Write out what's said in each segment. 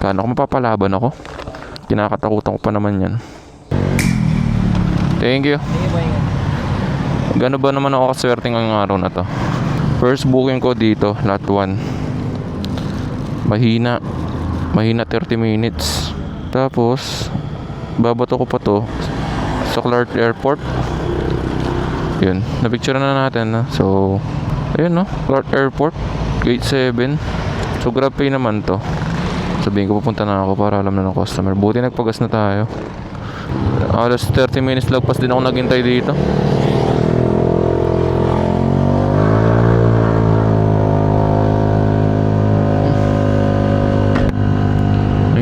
Kano kung mapapalaban ako? Kinakatakutan ko pa naman yan. Thank you. Gano ba naman ako kaswerte ngayong araw na to? First booking ko dito, lot 1. Mahina 30 minutes. Tapos babato ko pa to sa Clark Airport. Yun, napicture na natin na. So ayun no, Clark Airport, gate 7. So grab pay naman to. Sabihin ko pupunta na ako para alam na ng customer. Buti nagpagas na tayo. Alas 30 minutes lagpas din ako naghintay dito.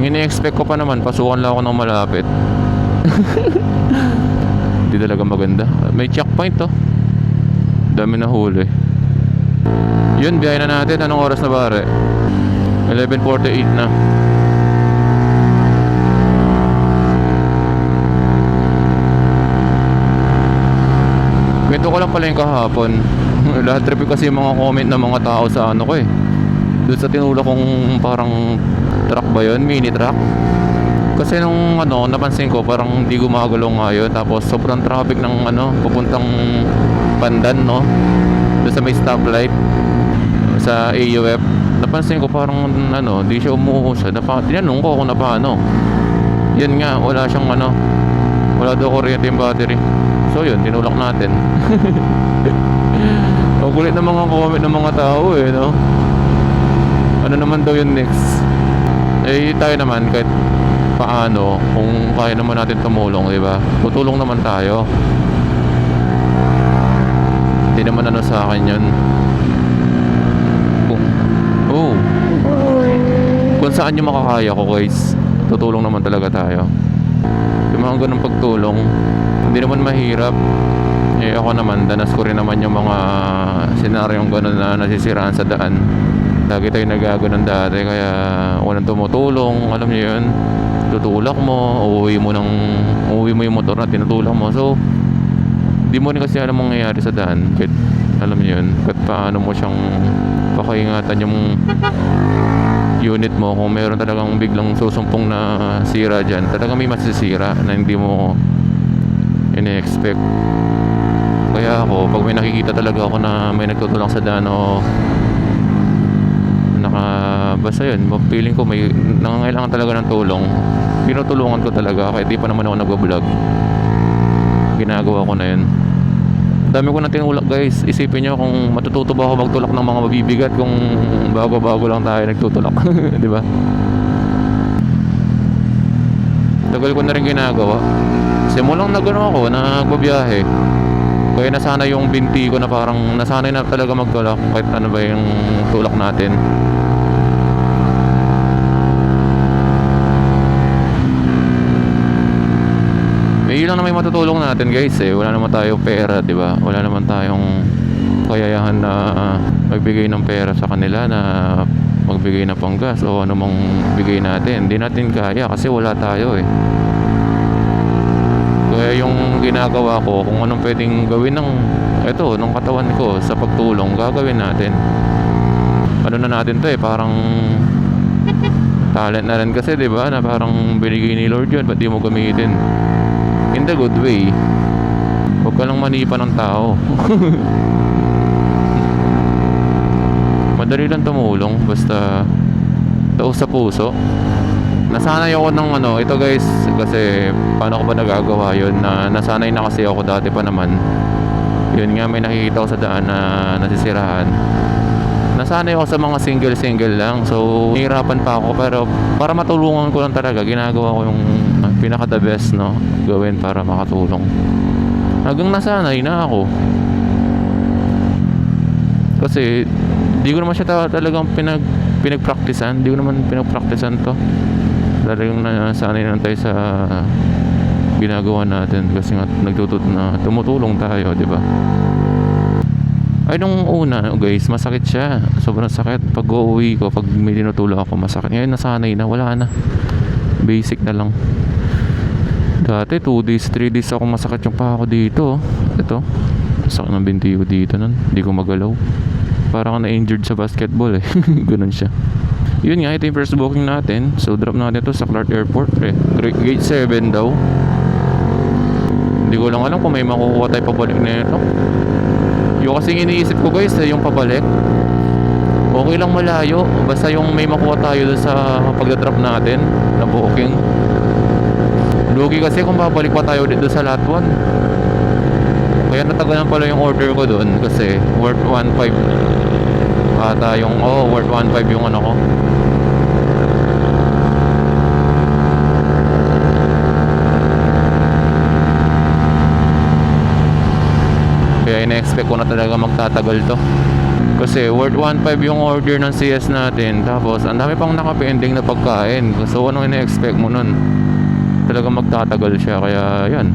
Ini-expect ko pa naman, pasukan lang ako ng malapit. Hindi talaga maganda. May checkpoint to. Dami na huli. Yun, biyahe na natin. Anong oras na pare? 11:48 na. Kwento ko lang pala yung kahapon. Lahat trip kasi yung mga comment ng mga tao sa ano ko eh. Doon sa tinulak kong parang truck ba yun? Mini truck. Kasi nung ano, napansin ko parang hindi gumagalaw nga yun. Tapos sobrang traffic ng ano, pupuntang Pandan, no? Doon sa may stoplight sa AUF. Napansin ko parang ano, hindi siya umuusad. Tinanong ko kung na paano. Yun nga, wala siyang ano, wala daw kuryente yung battery. So yun, tinulak natin. Ang kulit ng mga comment ng mga tao eh, no? Ano naman daw yung next? Eh tayo naman kahit paano, kung kaya naman natin tumulong, di ba? Tutulong naman tayo. Hindi naman ano sa akin yun. Kung saan yung makakaya ko guys, tutulong naman talaga tayo. Yung mga ganun pagtulong, hindi naman mahirap. Eh ako naman, danas ko rin naman yung mga senaryong ganun na nasisiraan sa daan. Lagi tayo nagaganon dati, kaya walang tumutulong, alam niyo yun. Tutulak mo, uuwi mo yung motor na tinutulak mo. So, di mo rin kasi alam mangyayari sa daan. Kahit, alam niyo yun, kahit paano mo siyang pakaingatan yung unit mo. Kung meron talagang biglang susumpong na sira dyan, talagang may masisira na hindi mo ini-expect. Kaya ako, pag may nakikita talaga ako na may nagtutulak sa daan o basta yun, feeling ko may nangangailangan talaga ng tulong, pinutulungan ko talaga kahit di pa naman ako nag-vlog. Ginagawa ko na yun. Dami ko na tinulak guys. Isipin nyo kung matututo ba ako magtulak ng mga mabibigat kung bago-bago lang tayo nagtutulak. Di ba? Tagal ko na rin ginagawa. Simulang na gano'n ako, nagbabiyahe. Kaya nasanay yung binti ko na parang nasanay na talaga magtulak kahit ano ba yung tulak natin. May lang na may matutulong natin guys eh. Wala naman tayong pera, di ba? Wala naman tayong kayayahan na magbigay ng pera sa kanila, na magbigay ng panggas o ano mang bigay natin. Hindi natin kaya kasi wala tayo eh. Kaya yung ginagawa ko, kung anong pwedeng gawin ng katawan ko sa pagtulong, gagawin natin. Ano na natin to eh, parang talent na rin kasi, di ba? Na parang binigay ni Lord yun, ba't di mo gamitin? In the good way. Huwag ka lang manipa ng tao. Madali lang tumulong, basta taos sa puso. Nasanay ako ng ano, ito guys, kasi paano ko ba nagagawa yun, na nasanay na kasi ako dati pa naman. Yun nga, may nakikita ko sa daan na nasisiraan. Nasanay ako sa mga single lang, so nahihirapan pa ako, pero para matulungan ko lang talaga, ginagawa ko yung pinaka the best, no, gawin para makatulong. Hanggang nasanay na ako. Kasi di ko naman siya talagang pinagpraktisan. Di ko naman pinagpraktisan to. Talagang nasanay na tayo sa ginagawa natin, kasi nga tumutulong tayo, di ba? Ay, nung una guys, masakit siya. Sobrang sakit. Pag uuwi ko, pag may tinutulong ako, masakit. Ngayon nasanay na, wala na. Basic na lang. Dati 2 days, 3 days ako masakit yung paa ko dito. Ito, sakit ng binti ko dito nun. Hindi ko magalaw. Parang na-injured sa basketball eh. Ganun siya. Yun nga, ito yung first booking natin. So drop natin to sa Clark Airport. Gate 7 daw. Hindi ko lang alam kung may makukuha tayo pabalik na ito. Yung kasing iniisip ko guys, yung pabalik, okay lang malayo. Basta yung may makuha tayo dun sa pagdadrop natin na booking. Lugi kasi kung babalik pa tayo dito sa lot 1. Kaya natagalan pala yung order ko dun. Kasi worth 1.5 ata yung, worth 1.5 yung ano ko. Kaya ina-expect ko na talaga magtatagal to. Kasi worth 1.5 yung order ng CS natin. Tapos ang dami pang nakapending na pagkain. So anong ina-expect mo nun? Talaga magtatagal siya. Kaya yan,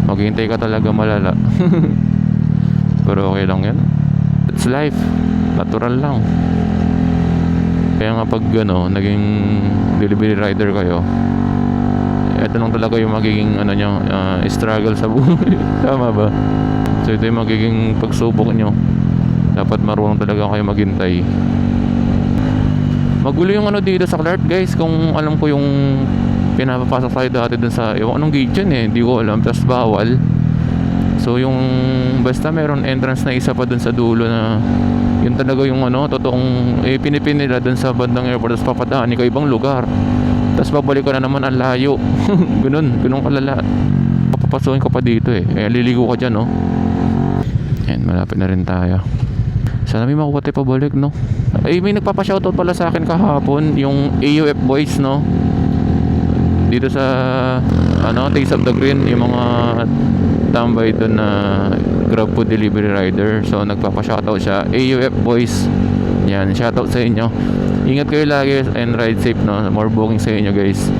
maghihintay ka talaga malala. Pero okay lang yan. It's life. Natural lang. Kaya nga pag naging delivery rider kayo, ito lang talaga yung magiging struggle sa buhay. Tama ba? So ito yung magiging pagsubok nyo. Dapat marunong talaga kayo maghintay. Magulo yung dito sa Clark guys. Kung alam ko yung pinapapasok tayo dati dun sa anong gate yun hindi ko alam. Tapos bawal. So yung basta meron entrance na isa pa dun sa dulo na yun talaga yung totoong pinipin nila dun sa bandang airport. Tapos papadaan ka ibang lugar. Tapos babalik ka na naman ang layo. Ganun kalala. Papapasukin ka pa dito liligo ka dyan Ayan, malapit na rin tayo. Sana may makuha tayo pabalik may nagpapashoutout pala sa akin kahapon. Yung AUF boys dito sa Taste of the Green. Yung mga tambay doon na Grab food delivery rider. So nagpapashoutout siya. AUF boys, yan, shoutout sa inyo. Ingat kayo lagi and ride safe More booking sa inyo guys.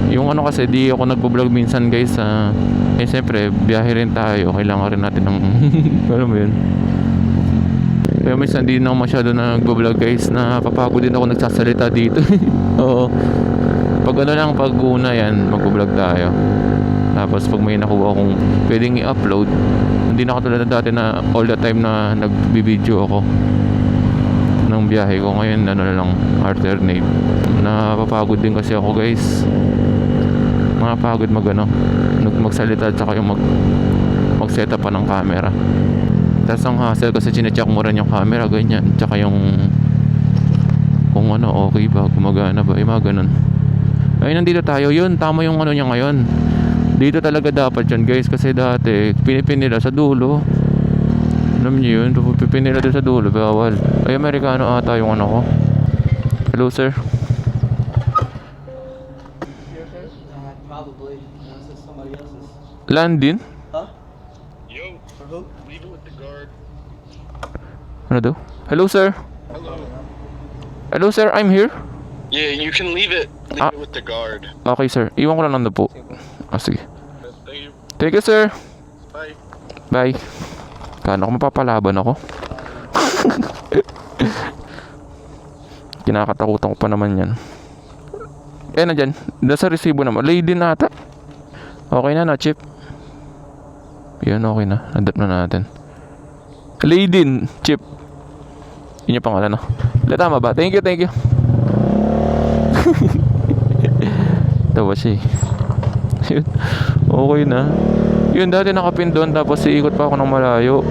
Yung kasi di ako nagpo-vlog minsan guys. Siyempre biyahe rin tayo. Kailangan rin natin ng alam mo yun. Kaya minsan di na ako masyado nagpo-vlog guys. Napapagod din ako nagsasalita dito. Oo. Pag pag una yan, magpo-vlog tayo. Tapos pag may nakuha akong pwedeng i-upload, hindi na katulad na dati na all the time na nagbibideo ako ng biyahe ko. Ngayon lang, alternate. Napapagod din kasi ako guys. Pagod magsalita at saka yung mag-set up pa ng camera. Tapos ang hassle kasi chinecheck mo rin yung camera ganyan. Tsaka yung kung okay ba, gumagana ba, mga ganun. Ay, nandito tayo. Yun, tama yung niya ngayon. Dito talaga dapat yan guys. Kasi dati pinipin nila sa dulo. Alam niyo yun, pinipin nila doon sa dulo. Bawal. Ay, Amerikano ata yung ko. Hello sir. Probably. This is somebody else's. Landin? Huh? Yo, For who? leave it with the guard. Ano daw? Hello sir. Hello. Hello sir, I'm here. Yeah, you can leave it. Leave it with the guard. Okay sir, iwan ko lang nando po. Sige. Thank you. Thank you sir. Bye. Bye. Kano ko mapapalaban ako? Kinakatakutan ko pa naman yan. Nandyan. Nasa resibo naman. Lady na ata. Okay na chip. Yan, okay na. Adapt na natin. Lady chip. Yun yung pangalan tama ba? Thank you. Tawa siya Yun. Okay na. Yun, dati nakapin doon. Tapos iikot pa ako ng malayo.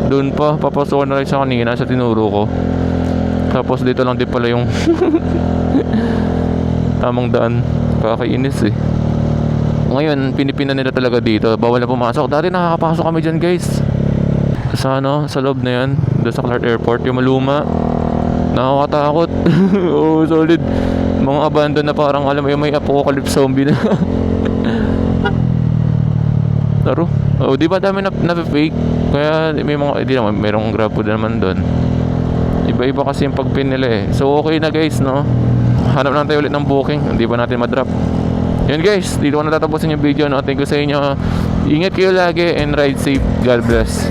Doon pa. Papasukan na lang sa kanina sa tinuro ko. Tapos dito lang din pala yung tamang daan. Kakainis Ngayon pinipinan nila talaga dito. Bawal na pumasok. Dati nakakapasok kami dyan guys. Sa sa loob na yan. Doon sa Clark Airport. Yung maluma. Nakakatakot. Oh, solid. Mga abandon na parang alam mo yung may apocalypse zombie na. Taro. Di ba dami na fake? Kaya may mga hindi naman merong Grab food naman doon. Iba-iba kasi yung pagpin nila So okay na guys hanap lang tayo ulit ng booking. Hindi pa natin madrop. Yun guys, dito ko natatapusin yung video Thank you sa inyo. Ingat kayo lagi and ride safe. God bless.